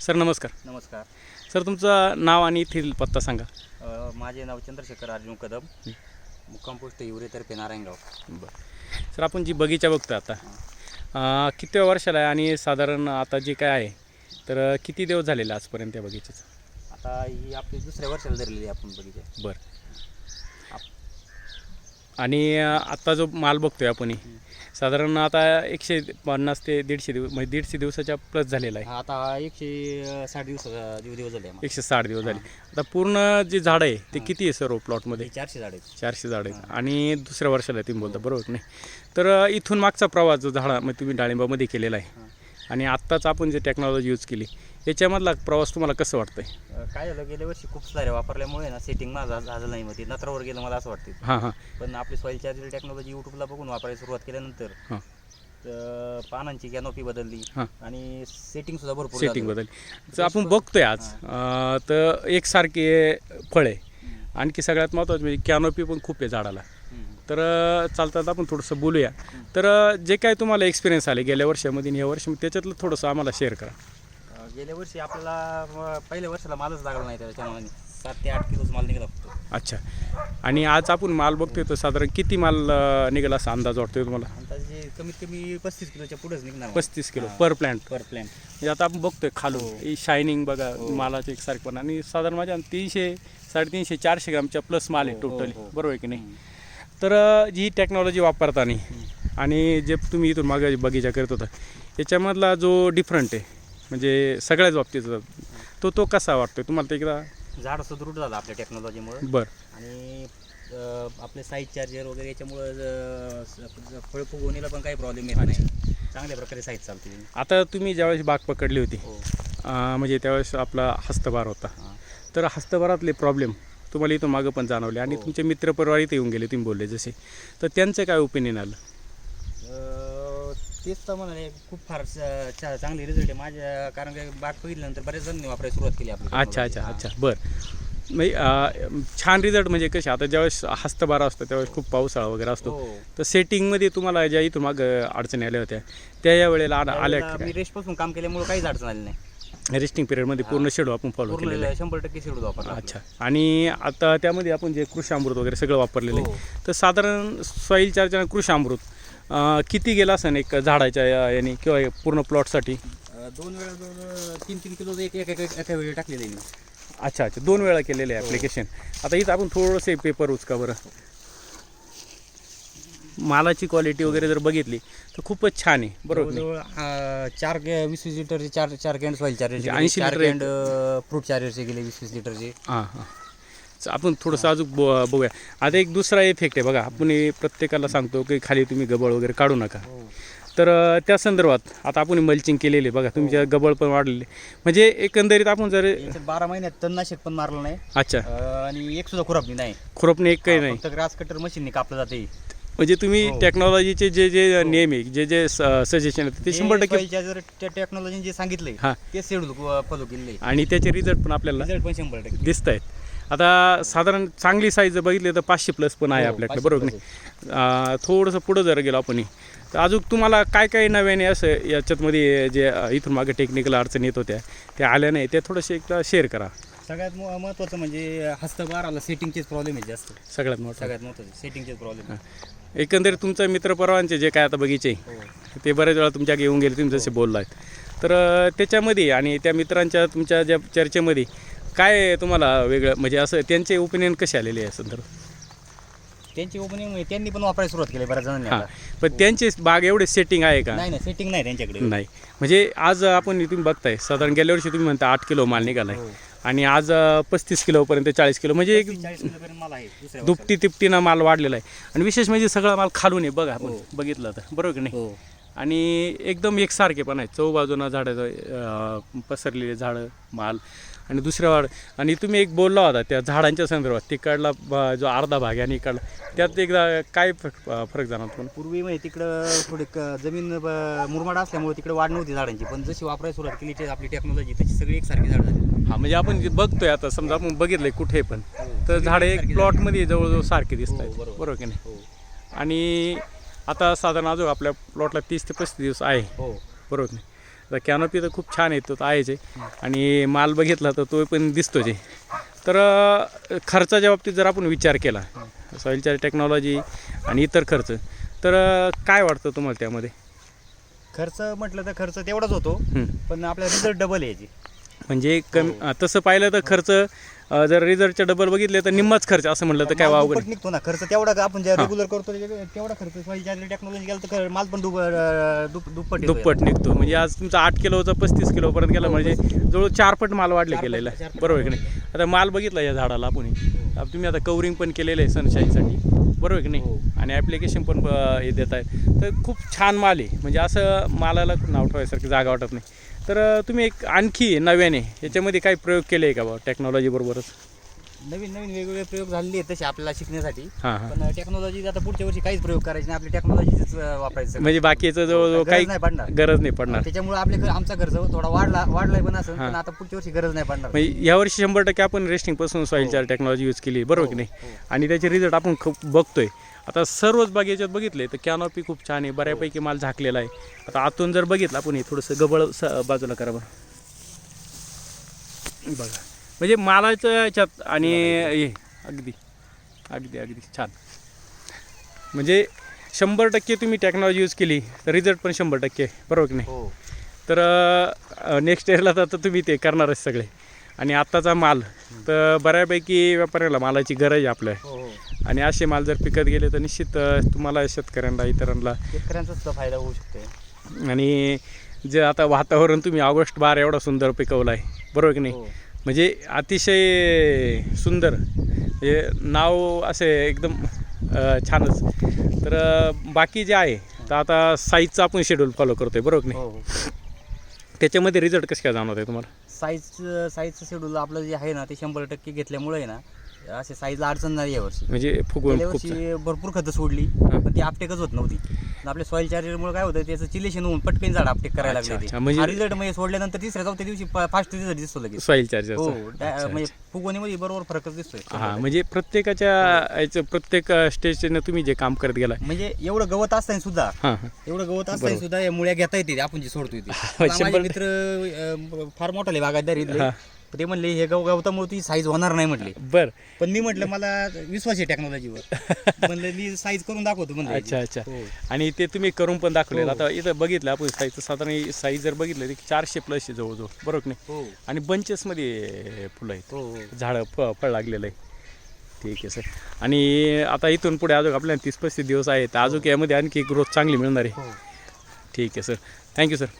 Sir नमस्कार. नमस्कार. Sir तुमचं नाव आणि येथील पत्ता सांगा. माझे नाव चंद्रशेखर अर्जुन कदम, मुक्काम पोस्ट हिवरेतर्फे नारायणगाव. बरं सर, आपण जी बगीचा बघतो आता कितव्या वर्षाला आहे आणि साधारण आता जे काय आहे तर किती दिवस झालेले आजपर्यंत त्या बगीच्याचं? आता ही आपली दुसऱ्या वर्षाला धरलेली आपण बगीचा. बरं. आणि आता जो माल बघतोय आपण साधारण आता 150 ते 150 दिवस म्हणजे 150 दिवसाच्या प्लस झालेला आहे. आता 160 दिवस झाले. 160 दिवस झाले. आता पूर्ण जे झाड आहे ते किती आहे सर प्लॉटमध्ये? 400 झाड आहेत. 400 झाड आहेत आणि दुसऱ्या वर्षाला तुम्ही बोलता बरोबर की नाही? तर इथून मागचा प्रवास जो झाडा म्हणजे तुम्ही डाळिंबामध्ये केलेला आहे आणि आत्ताच आपण जे टेक्नॉलॉजी यूज केली याच्यामधला प्रवास तुम्हाला कसं वाटतंय? काय झालं, गेल्या वर्षी खूप सारे वापरल्यामुळे ना सेटिंग माझं झालं नाही, मध्ये नत्रावर गेलं मला असं वाटतं. हां. पण आपली सॉईल चार्जर टेक्नॉलॉजी यूट्यूबला बघून वापरायला सुरुवात केल्यानंतर पानांची कॅनोपी बदलली आणि सेटिंग सुद्धा भरपूर सेटिंग बदलली. तर आपण बघतोय आज तर एकसारखे फळ आहे. आणखी सगळ्यात महत्त्वाचं म्हणजे कॅनोपी पण खूप आहे झाडाला. तर चालतात आपण थोडंसं बोलूया. तर जे काय तुम्हाला एक्सपिरियन्स आले गेल्या वर्षामध्ये आणि या वर्षामध्ये त्याच्यातलं थोडंसं आम्हाला शेअर करा. गेल्या वर्षी आपल्याला पहिल्या वर्षाला मालच लागला नाही, त्याच्यामुळे 7 ते 8 किलोच माल निघाला फक्त. अच्छा. आणि आज आपण माल बघतोय तर साधारण किती माल निघाला असा अंदाज वाटतोय तुम्हाला? अंदाजे कमीत कमी 35 किलोच्या पुढेच निघणार. 35 किलो पर प्लॅन्ट. म्हणजे आता आपण बघतोय खालून शायनिंग बघा मालाचं एकसारखं आणि साधारण माझ्या 300, 350, 400 ग्रामच्या प्लस माल आहे टोटली. बरोबर आहे की नाही? तर जी टेक्नॉलॉजी वापरताना आणि जे तुम्ही इथून मागे बगीचा करत होता याच्यामधला जो डिफरंट आहे म्हणजे सगळ्याच बाबतीत तो कसा वाटतोय तुम्हाला? ते एकदा झाड सुदृढ झालं आपल्या टेक्नॉलॉजीमुळे. बरं. आणि आपले साईज चार्जर वगैरे याच्यामुळं फळ फुगवणीला पण काही प्रॉब्लेम येत नाही. चांगल्या प्रकारे साईज चालते. आता तुम्ही ज्यावेळेस बाग पकडली होती म्हणजे त्यावेळेस आपला हस्तभार होता, तर हस्तभारातले प्रॉब्लेम तुम्हाला इथून मागं पण जाणवले आणि तुमचे मित्रपरिवार इथे येऊन गेले तुम्ही बोलले जसे, तर त्यांचं काय ओपिनियन आलं? तेच तर म्हणाले खूप फार चांगले रिझल्ट आहे माझ्या, कारण की बाग बघितल्यानंतर बरेच जणांनी वापरायला सुरुवात केली आपली. अच्छा. बरं. म्हणजे छान रिझल्ट म्हणजे कसे आता ज्यावेळेस हस्तभार असतो त्यावेळेस खूप पावसाळा वगैरे असतो, तर सेटिंगमध्ये तुम्हाला ज्या इथून मागं अडचणी आल्या होत्या त्या या वेळेला आल्या? मी रेस्टपासून काम केल्यामुळे काहीच अडचण आली नाही. रेस्टिंग पिरियडमध्ये पूर्ण शेड्यूल आपण फॉलो केलेलं आहे. 100% शेड्यूल वापरला. अच्छा. आणि आता त्यामध्ये आपण जे कृषी अमृत वगैरे सगळं वापरलेलं आहे, तर साधारण सॉईल चार्जर आणि कृषी अमृत किती गेला असेल एक झाडाच्या याने किंवा पूर्ण प्लॉटसाठी? 2 वेळा 3-3 किलो एका वेळी टाकलेले आहे. अच्छा. 2 वेळा केलेलं आहे ॲप्लिकेशन. आता इथं आपण थोडंसं पेपर उचका बरं. मालाची क्वालिटी वगैरे जर बघितली तर खूपच छान आहे. बरोबर. 20 लिटरचे 4 कॅन सॉईल चार्जरचे, 80 लिटर कॅन फ्रूट चार्जरचे गेले 20 लिटरचे. हां. आपण थोडंसं अजून बघूया. आता एक दुसरा इफेक्ट आहे बघा, आपण प्रत्येकाला सांगतो की खाली तुम्ही गबळ वगैरे काढू नका. तर त्या संदर्भात आता आपण मल्चिंग केलेली बघा, तुमच्या गबळ पण वाढलेले, म्हणजे एकंदरीत आपण जर 12 महिन्यात तणनाशक पण मारलं नाही. अच्छा. आणि एक सुद्धा खुरपणी नाही. खुरपणी एक काही नाही. फक्त ग्रास कटर मशीनने कापलं जाते. म्हणजे तुम्ही टेक्नॉलॉजीचे जे नियम आहे जे सजेशन आहे ते 100% टेक्नॉलॉजी जे सांगितलंय ते शेड्यूल फॉलो केले आणि त्याचे रिझल्ट पण आपल्याला 100% दिसत आहेत. आता साधारण चांगली साईज बघितली तर 500 प्लस पण आहे आपल्याकडे. बरोबर नाही? थोडंसं पुढं जर गेलो आपण तर अजून तुम्हाला काय नव्याने असं याच्यातमध्ये जे इथून मागे टेक्निकल अडचणी येत होत्या त्या आल्या नाही, ते थोडंसं एकदा शेअर करा. सगळ्यात महत्त्वाचं म्हणजे हस्तभाराला सेटिंगचेच प्रॉब्लेम आहे जास्त. सगळ्यात महत्त्वाचं सेटिंगचेच प्रॉब्लेम. एकंदरीत तुमच्या मित्रपरिवारांचे जे काय आता बगीचे ते बऱ्याच वेळा तुमच्याकडे येऊन गेले तुम्ही जसे बोलला आहेत, तर त्याच्यामध्ये आणि त्या मित्रांच्या तुमच्या ज्या चर्चेमध्ये काय तुम्हाला वेगळं म्हणजे असं त्यांचे ओपिनियन कसे आलेले आहे संदर्भ? त्यांची ओपिनियन त्यांनी पण वापरायला सुरुवात केली बऱ्याच जणांनी. पण त्यांचे बाग एवढे सेटिंग आहे का? नाही, सेटिंग नाही त्यांच्याकडे. नाही. म्हणजे आज आपण तुम्ही बघताय साधारण गेल्या वर्षी तुम्ही म्हणता 8 किलो माल निघालाय आणि आज 35 किलोपर्यंत 40 किलो म्हणजे दुपटी तिपटीनं माल वाढलेला आहे. आणि विशेष म्हणजे सगळा माल खालून आहे बघा, आपण बघितलं तर. बरोबर की नाही? आणि एकदम एकसारखे पण आहे चौबाजूनं झाडं पसरलेले झाडं माल आणि दुसऱ्या वाढ. आणि तुम्ही एक बोलला होता त्या झाडांच्या संदर्भात तिकडला जो अर्धा भाग आहे आणि इकडला त्यात एकदा काय फरक जाणवतो पण? पूर्वी म्हणजे तिकडं थोडी जमीन मुरमाड असल्यामुळे तिकडे वाढ नव्हती झाडांची, पण जशी वापरायला सुरुवात केली आपली टेक्नॉलॉजी तशी सगळी एकसारखी झाड झाली. म्हणजे आपण बघतोय आता समजा आपण बघितलंय कुठे पण तर झाडं एक प्लॉटमध्ये जवळजवळ सारखे दिसत आहेत. बरोबर की नाही? आणि आता साधारण अजून आपल्या प्लॉटला 30 ते 35 दिवस आहे. बरोबर नाही? तर कॅनोपी तर खूप छान आहे, तो तर आहेच आहे. आणि माल बघितला तर तो पण दिसतोच आहे. तर खर्चाच्या बाबतीत जर आपण विचार केला, सॉईल टेक्नॉलॉजी आणि इतर खर्च, तर काय वाटतं तुम्हाला त्यामध्ये? खर्च म्हटलं तर खर्च तेवढाच होतो, पण आपला रिझल्ट डबल आहे याची. म्हणजे तसं पाहिलं तर खर्च जर रिझल्टच्या डबल बघितले तर निम्माच खर्च असं म्हटलं तर काय माल वावगं दुप्पट निघतो ना खर्च तेवढा का आपण ज्या रेग्युलर करतो तेवढा खर्च सॉईल चार्जर टेक्नॉलॉजी गेला तर माल पण दुप्पट येतो दुप्पट निघतो. म्हणजे आज तुमचा 8 किलोचा 35 किलोपर्यंत गेला, म्हणजे जवळ 4 पट माल वाढले गेलेला आहे. बरोबर आहे की नाही? आता माल बघितला या झाडाला आपण, तुम्ही आता कवरिंग पण केलेलं आहे सनशाईनसाठी, बरोबर आहे की नाही? आणि ॲप्लिकेशन पण हे देत आहेत, तर खूप छान माल आहे. म्हणजे असं मालाला नाव ठेवायसारखी जागा वाटत नाही. तर तुम्ही एक आणखी नव्याने याच्यामध्ये काही प्रयोग केले आहे का बा टेक्नॉलॉजी बरोबरच? नवीन वेगवेगळे प्रयोग झालेले आहेत तसे आपल्याला शिकण्यासाठी. हां हां. पण टेक्नॉलॉजी आता पुढच्या वर्षी काहीच प्रयोग करायचे नाही, आपली टेक्नॉलॉजीच वापरायचं. म्हणजे बाकीचं जवळजवळ काही नाही पडणार. गरज नाही पडणार. त्याच्यामुळे आमचा खर्च थोडा वाढलाय पण असं, पण आता पुढच्या वर्षी गरज नाही पडणार. म्हणजे यावर्षी 100% आपण रेस्टिंगपासून सॉईल टेक्नॉलॉजी यूज केली, बरोबर की नाही? आणि त्याचे रिझल्ट आपण खूप बघतोय. आता सर्वच बाग याच्यात बघितले तर कॅनॉपी खूप छान आहे, बऱ्यापैकी माल झाकलेला आहे. आता आतून जर बघितलं आपण, हे थोडंसं गबळ बाजूला करा बरं, बघा. म्हणजे मालाच्या याच्यात आणि हे अगदी अगदी अगदी छान. म्हणजे 100% तुम्ही टेक्नॉलॉजी यूज केली तर रिझल्ट पण 100% बरोबर की नाही? तर नेक्स्ट इयरला तर तुम्ही ते करणारच सगळे. आणि आत्ताचा माल तर बऱ्यापैकी व्यापाऱ्याला मालाची गरज आहे आपल्या. आणि असे माल जर पिकत गेले तर निश्चित तुम्हाला, शेतकऱ्यांना, इतरांना शेतकऱ्यांचा सुद्धा फायदा होऊ शकतो. आणि जे आता वातावरण तुम्ही ऑगस्ट 12 एवढा सुंदर पिकवला आहे, बरोबर की नाही? म्हणजे अतिशय सुंदर, म्हणजे नाव असे एकदम छानच. तर बाकी जे आहे तर आता साईजचा आपण शेड्यूल फॉलो करतोय, बरोबर की नाही? त्याच्यामध्ये रिझल्ट कसं काय जाणवत आहे तुम्हाला? साईजचं शेड्यूल आपलं जे आहे ना ते 100% घेतल्यामुळे आहे ना असे साईजला अडचण नाही यावर्षी. म्हणजे फुगवून गेल्या खूप वर्षी भरपूर खतं सोडली पण ती आपटेकच होत नव्हती. आणि आपल्या सॉईल चार्जरमुळे काय होतं, त्याचं चिलेशन होऊन पटकन झाड आपटेक करायला अच्छा, लागले. अच्छा. म्हणजे रिझल्ट म्हणजे सोडल्यानंतर तिसऱ्या चौथ्या दिवशी फास्ट रिझल्ट दिसतो लगेच. Soil charger. म्हणजे फुगवणीमध्ये बरोबर फरकच दिसतोय. हां, म्हणजे प्रत्येकाच्या याचं प्रत्येक स्टेजनं तुम्ही जे काम करत गेला. म्हणजे एवढं गवत असताना सुद्धा हां सुद्धा या मुळ्या घेता येते आपण जे सोडतोय ते. माझे मित्र फार मोठाले बागायतदार इथले, ते म्हणले हे गवतामुळे ती साईज होणार नाही म्हटले. बरं. पण मी म्हटलं मला विश्वास आहे टेक्नॉलॉजीवर, म्हणलं मी साईज करून दाखवतो म्हणलं. अच्छा. आणि ते तुम्ही करून पण दाखवले. आता इथं बघितलं आपण साईजचं साधारण साईज जर बघितलं तर 400 प्लस आहे जवळजवळ, बरोबर नाही? आणि बंचेसमध्ये फुलं आहेत, झाडं फळ लागलेलं आहे. ठीक आहे सर. आणि आता इथून पुढे अजून आपल्याला 30-35 दिवस आहेत, अजून यामध्ये आणखी ग्रोथ चांगली मिळणार आहे. ठीक आहे सर, थँक्यू सर.